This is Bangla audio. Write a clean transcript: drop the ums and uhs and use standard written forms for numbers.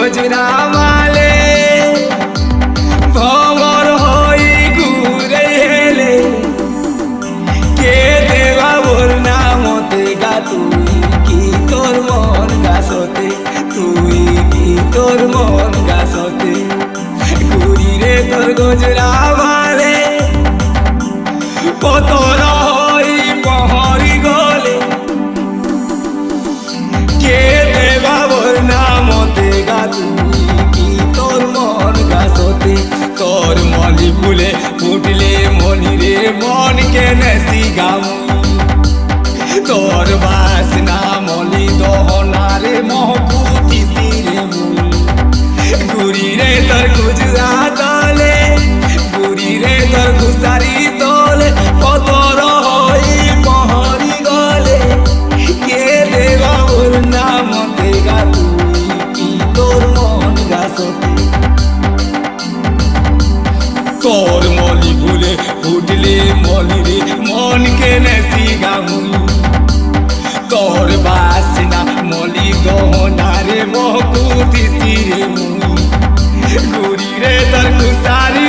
গজরা মালে ভ্রমর হই ঘুরে এলে কে দেবা বল নামতে গা তুই কি তোর মন গাছতে তুই কি তোর মন গাছতে ঘুরি রে তোর গজরা মালে পতর হই পহরি গলে কে দেবা বল নামতে গা তুই কি তোর মন গাছতে তোর মলি ফুলে ফুটলে মনি রে মন কে নেসি গামু তোর বাসনা মলি দহনা রে মহকুতি সিরে মুই ঘুরি রে তোর গুজরা তলে ঘুরি রে তোর ঘুসারি তলে পতর হই পহরি গলে কে দেবা ওর নাম দেগা তুই কি তোর মন গাছতে তোর মলি ফুলে ফুটলে মলি রে মন কে নেসি গামুই তোর বাসনা মলি গহনা রে মহকুতি সিরে মুই ঘুরি রে তোর খুসারি